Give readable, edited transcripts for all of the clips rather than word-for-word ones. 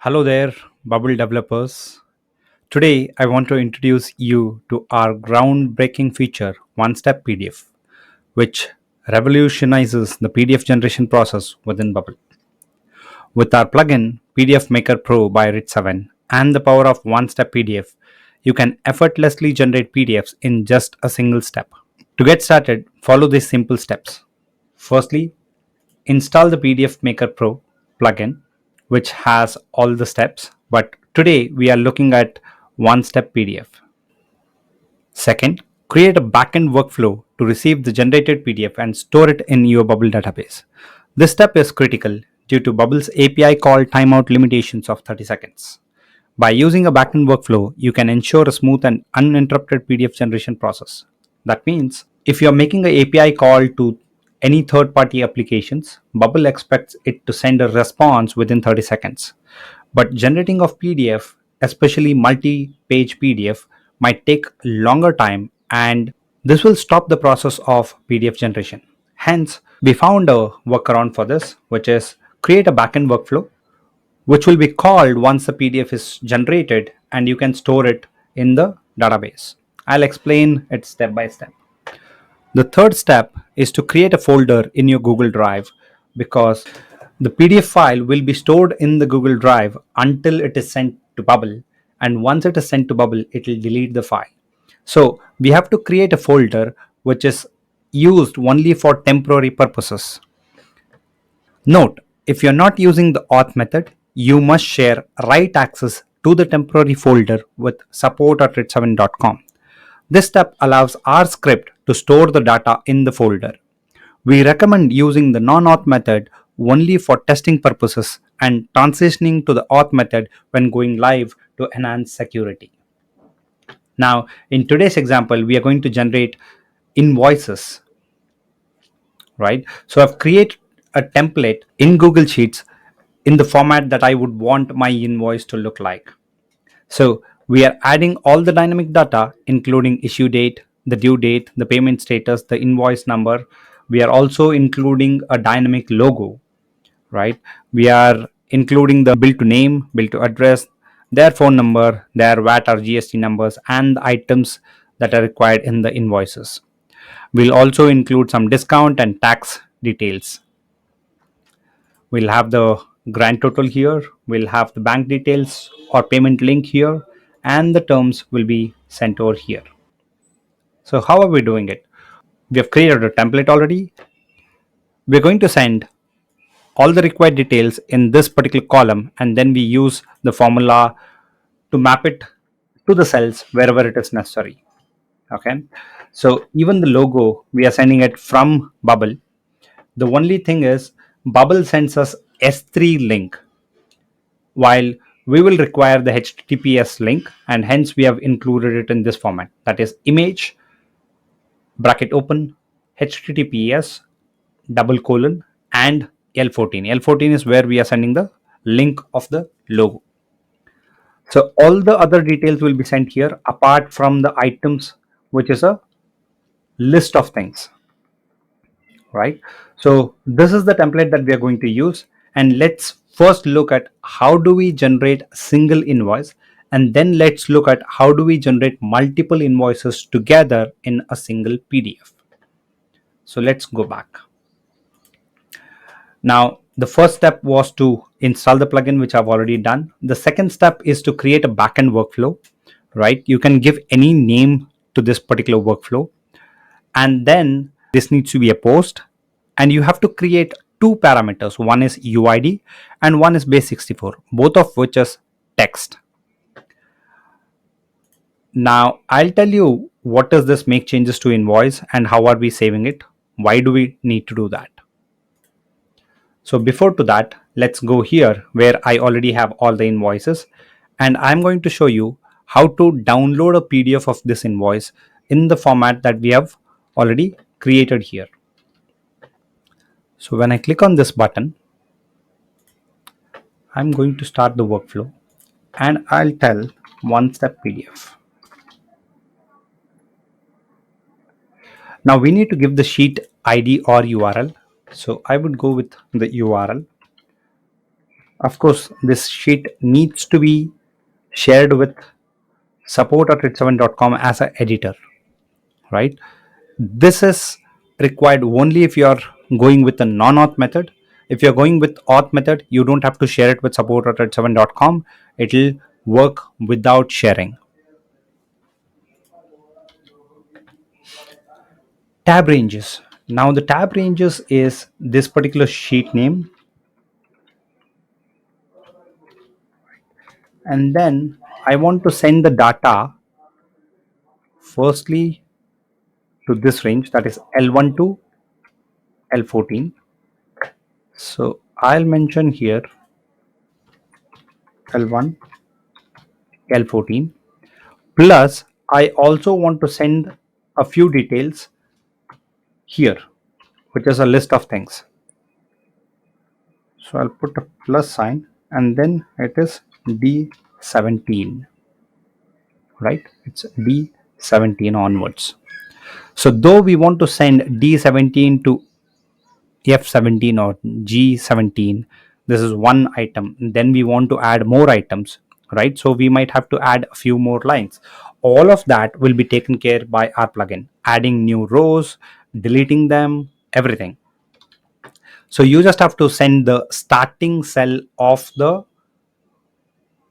Hello there, Bubble developers. Today, I want to introduce you to our groundbreaking feature, One Step PDF, which revolutionizes the PDF generation process within Bubble. With our plugin, PDF Maker Pro by Rich7 and the power of One Step PDF, you can effortlessly generate PDFs in just a single step. To get started, follow these simple steps. Firstly, install the PDF Maker Pro plugin, which has all the steps, but today we are looking at one step PDF. Second, create a backend workflow to receive the generated PDF and store it in your Bubble database. This step is critical due to Bubble's API call timeout limitations of 30 seconds. By using a backend workflow, you can ensure a smooth and uninterrupted PDF generation process. That means if you're making an API call to any third party applications, Bubble expects it to send a response within 30 seconds. But generating of PDF, especially multi page PDF, might take longer time, and this will stop the process of PDF generation. Hence, we found a workaround for this, which is create a backend workflow which will be called once the PDF is generated and you can store it in the database. I'll explain it step by step. The third step is to create a folder in your Google Drive because the PDF file will be stored in the Google Drive until it is sent to Bubble, and once it is sent to Bubble, it will delete the file. So we have to create a folder which is used only for temporary purposes. Note, if you're not using the auth method, you must share write access to the temporary folder with support@rit7.com. This step allows our script to store the data in the folder. We recommend using the non-auth method only for testing purposes and transitioning to the auth method when going live to enhance security. Now, in today's example, we are going to generate invoices, right? So I've created a template in Google Sheets in the format that I would want my invoice to look like. So we are adding all the dynamic data, including issue date, the due date, the payment status, the invoice number. We are also including a dynamic logo, right? We are including the bill to name, bill to address, their phone number, their VAT or GST numbers, and the items that are required in the invoices. We'll also include some discount and tax details. We'll have the grand total here, we'll have the bank details or payment link here, and the terms will be sent over here. So how are we doing it? We have created a template already. We're going to send all the required details in this particular column, and then we use the formula to map it to the cells wherever it is necessary. Okay, so even the logo, we are sending it from Bubble. The only thing is Bubble sends us S3 link, while we will require the HTTPS link, and hence we have included it in this format, that is image bracket open HTTPS double colon and L14. L14 is where we are sending the link of the logo. So all the other details will be sent here apart from the items, which is a list of things, right? So this is the template that we are going to use, and let's first look at how do we generate a single invoice, and then let's look at how do we generate multiple invoices together in a single PDF. So let's go back. Now, the first step was to install the plugin, which I've already done. The second step is to create a backend workflow, right? You can give any name to this particular workflow, and then this needs to be a post, and you have to create two parameters. One is UID and one is base64, both of which is text. Now, I'll tell you what does this make changes to invoice and how are we saving it? Why do we need to do that? So before to that, let's go here where I already have all the invoices, and I'm going to show you how to download a PDF of this invoice in the format that we have already created here. So when I click on this button, I'm going to start the workflow, and I'll tell one step PDF. Now we need to give the sheet ID or URL. So I would go with the URL. Of course, this sheet needs to be shared with support@red7.com as an editor, right? This is required only if you are going with a non-auth method. If you're going with auth method, you don't have to share it with support@red7.com. It'll work without sharing. Tab ranges. Now the tab ranges is this particular sheet name, and then I want to send the data firstly to this range, that is L1 to L14. So I'll mention here L1, L14, plus I also want to send a few details here, which is a list of things. So I'll put a plus sign, and then it is D17, right? It's D17 onwards. So though we want to send D17 to F17 or G17, this is one item. Then we want to add more items, right? So we might have to add a few more lines. All of that will be taken care by our plugin, adding new rows, deleting them, everything. So you just have to send the starting cell of the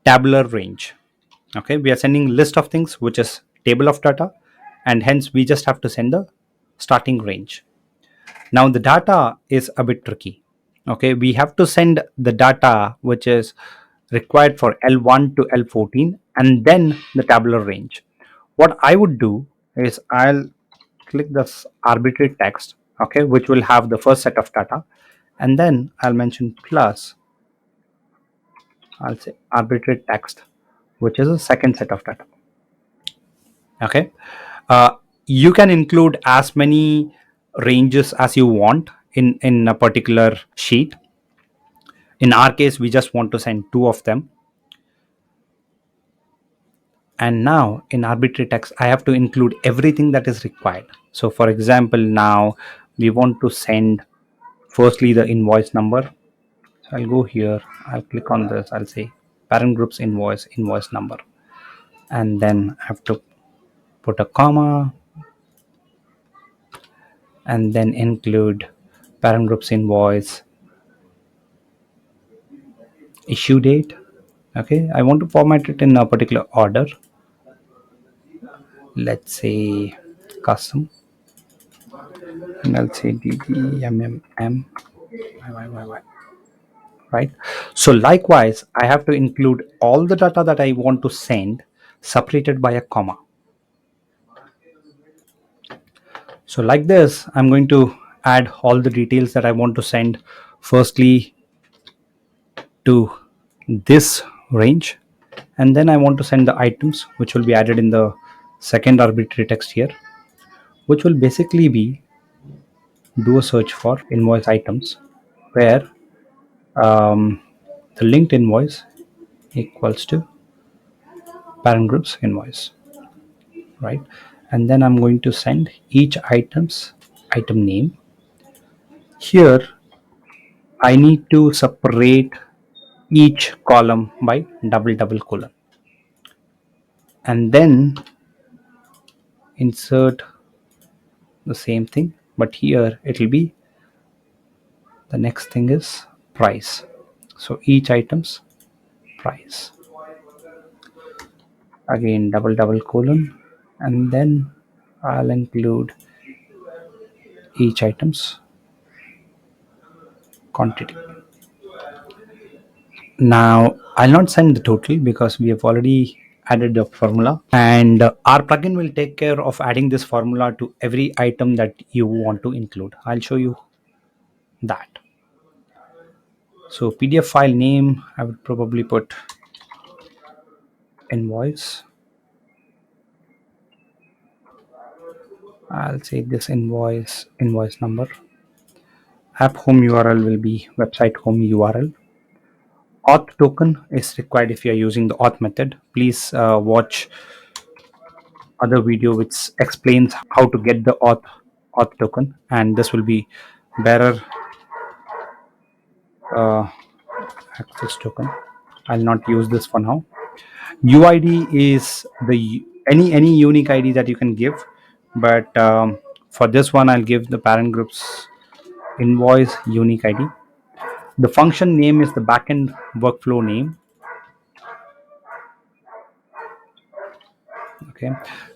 tabular range. Okay, we are sending list of things, which is table of data, and hence we just have to send the starting range. Now the data is a bit tricky. Okay, we have to send the data which is required for L1 to L14 and then the tabular range. What I would do is I'll click this arbitrary text, okay, which will have the first set of data, and then I'll mention plus, I'll say arbitrary text, which is a second set of data. Okay, uh, you can include as many ranges as you want in a particular sheet. In our case, we just want to send two of them. And now in arbitrary text, I have to include everything that is required. So for example, now we want to send firstly the invoice number. So I'll go here, I'll click on this, I'll say parent groups invoice number, and then I have to put a comma and then include parent groups invoice issue date. Okay, I want to format it in a particular order. Let's say custom, and I'll say DDMMM, right? So likewise, I have to include all the data that I want to send separated by a comma. So like this, I'm going to add all the details that I want to send firstly to this range, and then I want to send the items which will be added in the second arbitrary text here, which will basically be do a search for invoice items where um, the linked invoice equals to parent groups invoice, right? And then I'm going to send each item name. Here I need to separate each column by double colon, and then insert the same thing, but here it will be the next thing is price. So each item's price, again double colon, and then I'll include each item's quantity. Now I'll not send the total because we have already added the formula, and our plugin will take care of adding this formula to every item that you want to include. I'll show you that. So PDF file name, I would probably put invoice. I'll say this invoice number. App home URL will be website home URL. Auth token is required if you are using the auth method. Please watch other video which explains how to get the auth token, and this will be better access token. I'll not use this for now. UID is the any unique ID that you can give, but for this one I'll give the parent group's invoice unique ID. The function name is the backend workflow name. Okay,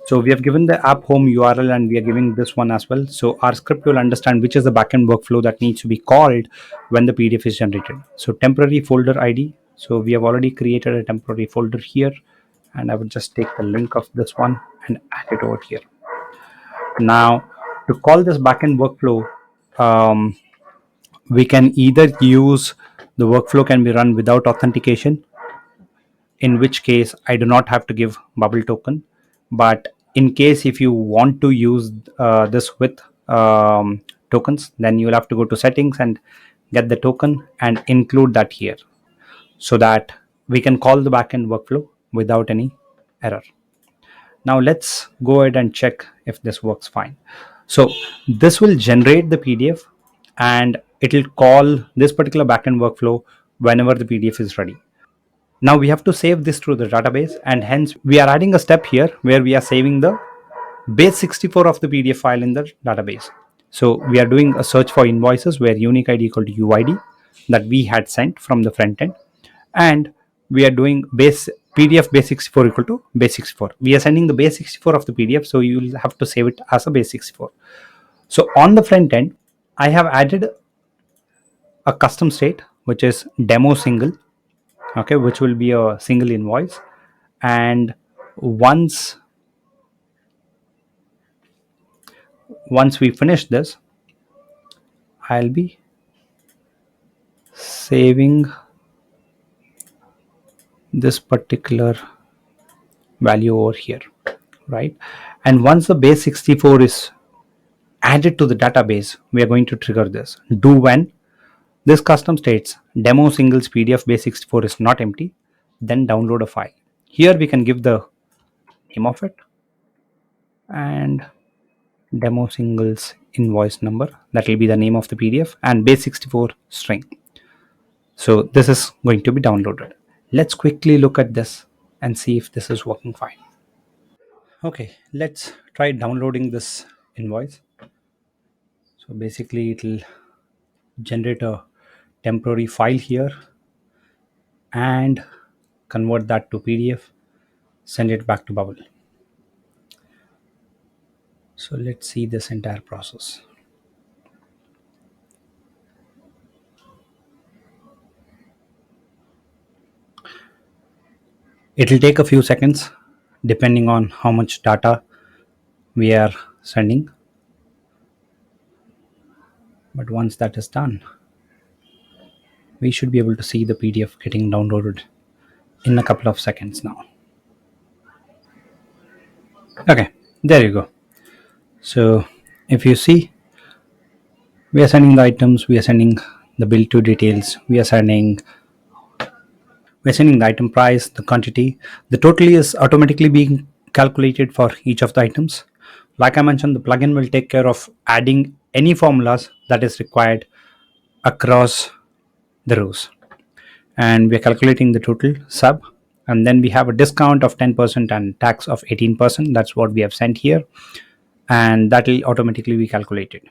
so we have given the app home URL and we are giving this one as well. So our script will understand which is the backend workflow that needs to be called when the PDF is generated. So temporary folder ID. So we have already created a temporary folder here, and I would just take the link of this one and add it over here. Now, to call this backend workflow, we can either use the workflow can be run without authentication, in which case I do not have to give bubble token. But in case if you want to use this with tokens, then you will have to go to settings and get the token and include that here, so that we can call the backend workflow without any error. Now let's go ahead and check if this works fine. So this will generate the PDF and it will call this particular backend workflow whenever the PDF is ready. Now we have to save this through the database, and hence we are adding a step here where we are saving the base 64 of the PDF file in the database. So we are doing a search for invoices where unique ID equal to UID that we had sent from the front end, and we are doing base PDF base 64 equal to base 64. We are sending the base 64 of the PDF, so you will have to save it as a base 64. So on the front end, I have added a custom state which is demo single, okay, which will be a single invoice. And once we finish this, I'll be saving this particular value over here, right? And once the base 64 is added to the database, we are going to trigger this do when this custom states demo singles PDF base 64 is not empty, then download a file. Here we can give the name of it and demo singles invoice number, that will be the name of the PDF, and base 64 string. So this is going to be downloaded. Let's quickly look at this and see if this is working fine. Okay, let's try downloading this invoice. So basically it will generate a temporary file here and convert that to PDF, send it back to Bubble. So let's see this entire process. It will take a few seconds depending on how much data we are sending. But once that is done, we should be able to see the PDF getting downloaded in a couple of seconds now. Okay, there you go. So if you see, we are sending the items, we are sending the bill to details, we are sending the item price, the quantity. The total is automatically being calculated for each of the items. Like I mentioned, the plugin will take care of adding any formulas that is required across the rows. And we are calculating the total sub, and then we have a discount of 10% and tax of 18%. That's what we have sent here, and that will automatically be calculated.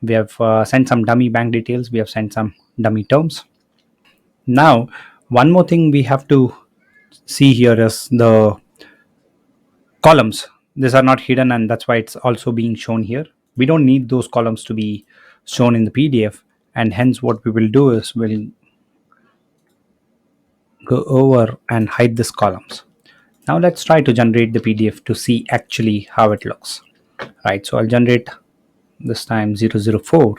We have sent some dummy bank details, we have sent some dummy terms. Now one more thing we have to see here is the columns. These are not hidden, and that's why it's also being shown here. We don't need those columns to be shown in the PDF, and hence what we will do is we'll go over and hide these columns. Now let's try to generate the PDF to see actually how it looks. Right, so I'll generate this time 004.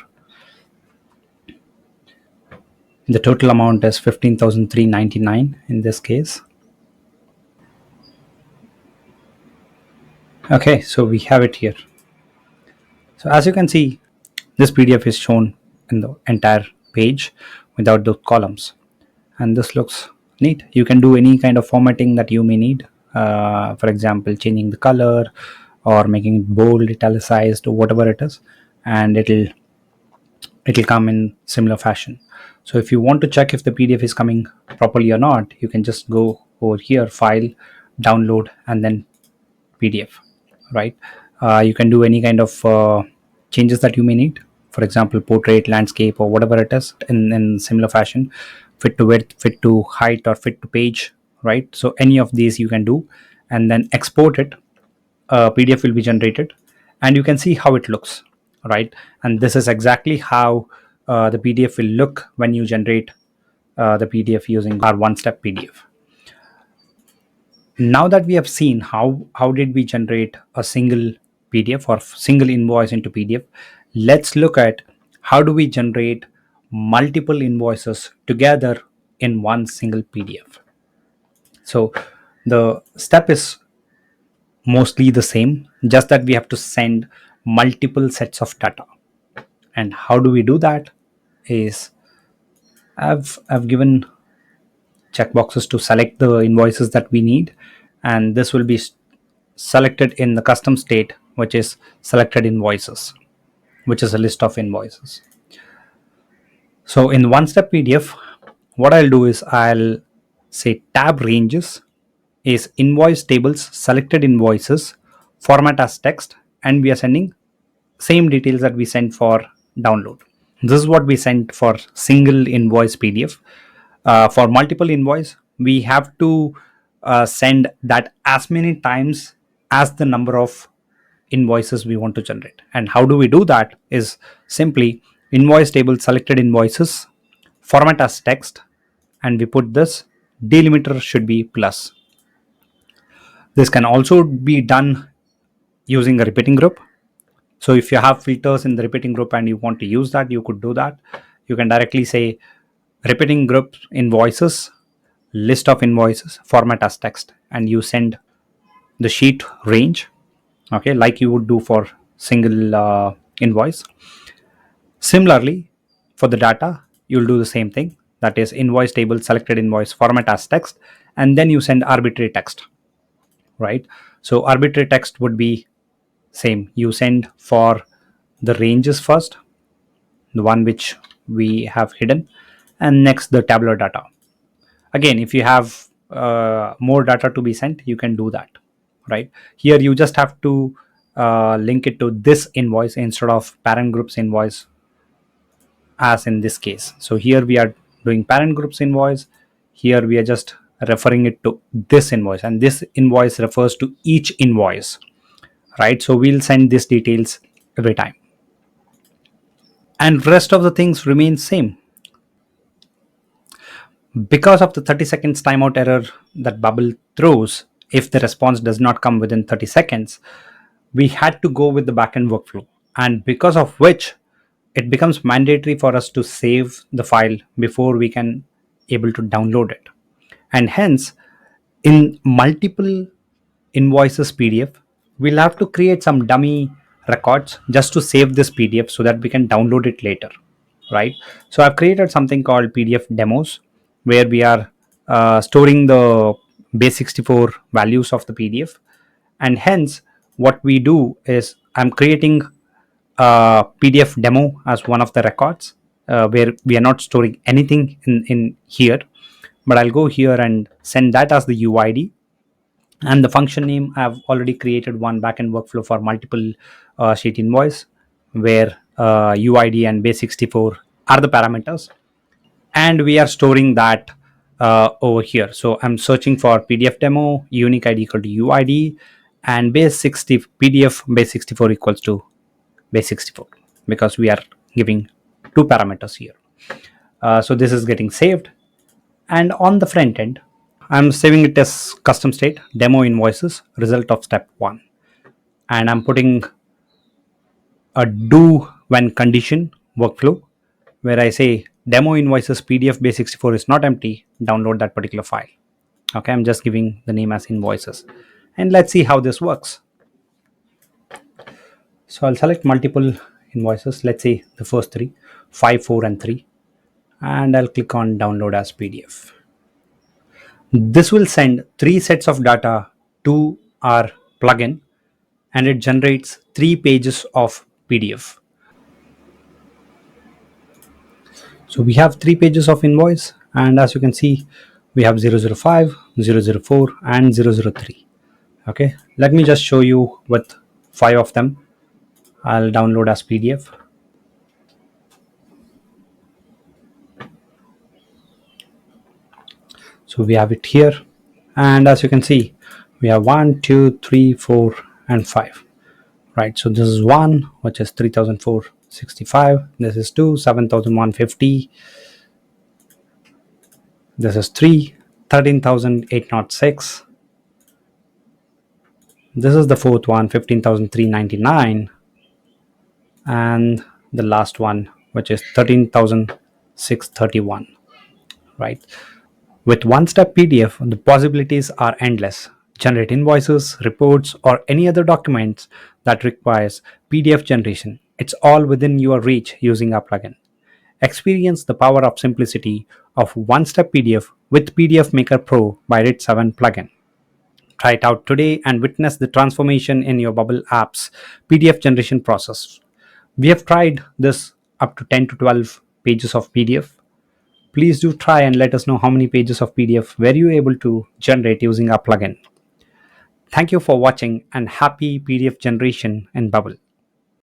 The total amount is 15,399 in this case. Okay, so we have it here. So as you can see, this PDF is shown in the entire page without the columns, and this looks neat. You can do any kind of formatting that you may need, for example changing the color or making it bold, italicized, or whatever it is, and it'll come in similar fashion. So if you want to check if the PDF is coming properly or not, you can just go over here, file, download, and then PDF, right? You can do any kind of changes that you may need. For example, portrait, landscape, or whatever it is in similar fashion, fit to width, fit to height, or fit to page, right? So any of these you can do, and then export it. PDF will be generated, and you can see how it looks, right? And this is exactly how the PDF will look when you generate the PDF using our one-step PDF. Now that we have seen how did we generate a single PDF or single invoice into PDF, let's look at how do we generate multiple invoices together in one single PDF. So the step is mostly the same, just that we have to send multiple sets of data. And how do we do that is I've given checkboxes to select the invoices that we need, and this will be selected in the custom state, which is selected invoices, which is a list of invoices. So in one step PDF, what I'll do is I'll say tab ranges is invoice tables, selected invoices, format as text, and we are sending same details that we sent for download. This is what we sent for single invoice PDF. For multiple invoice, we have to send that as many times as the number of invoices we want to generate. And how do we do that is simply invoice table, selected invoices, format as text, and we put this delimiter should be plus. This can also be done using a repeating group. So if you have filters in the repeating group and you want to use that, you could do that. You can directly say repeating group invoices, list of invoices, format as text, and you send the sheet range, okay, like you would do for single invoice. Similarly, for the data, you'll do the same thing. That is invoice table, selected invoice, format as text, and then you send arbitrary text, right? So arbitrary text would be same. You send for the ranges first, the one which we have hidden, and next the tabular data. Again, if you have more data to be sent, you can do that, right? Here you just have to link it to this invoice instead of parent groups invoice, as in this case. So here we are doing parent groups invoice, here we are just referring it to this invoice, and this invoice refers to each invoice, right? So we'll send these details every time, and rest of the things remain same. Because of the 30 seconds timeout error that bubble throws if the response does not come within 30 seconds, we had to go with the backend workflow, and because of which it becomes mandatory for us to save the file before we can able to download it. And hence, in multiple invoices PDF, we'll have to create some dummy records just to save this PDF so that we can download it later, right? So I've created something called PDF demos, where we are storing the base64 values of the PDF. And hence what we do is I'm creating a PDF demo as one of the records, where we are not storing anything in here, but I'll go here and send that as the UID. And the function name, I've already created one backend workflow for multiple sheet invoice, where UID and base64 are the parameters, and we are storing that over here. So I'm searching for PDF demo unique ID equal to UID, and base 60 PDF base 64 equals to base 64, because we are giving two parameters here. So this is getting saved, and on the front end I'm saving it as custom state demo invoices result of step 1, and I'm putting a do when condition workflow, where I say demo invoices PDF base 64 is not empty, download that particular file. Okay, I'm just giving the name as invoices, and let's see how this works. So I'll select multiple invoices, let's say the first three, 5, 4, and 3, and I'll click on download as PDF. This will send 3 sets of data to our plugin, and it generates 3 pages of PDF. So we have three pages of invoice, and as you can see, we have 005, 004, and 003. Okay, let me just show you with five of them. I'll download as PDF. So we have it here, and as you can see, we have 1, 2, 3, 4, and 5. Right, so this is 1, which is 3,465. This is 2, 7,150. This is 3, 13,806. This is the fourth one, 15,399. And the last one, which is 13,631. Right, with one step PDF, the possibilities are endless. Generate invoices, reports, or any other documents that requires PDF generation. It's all within your reach using our plugin. Experience the power of simplicity of one step PDF with PDF Maker Pro by RIT 7 plugin. Try it out today and witness the transformation in your Bubble app's PDF generation process. We have tried this up to 10 to 12 pages of PDF. Please do try and let us know how many pages of PDF were you able to generate using our plugin. Thank you for watching and happy PDF generation in Bubble.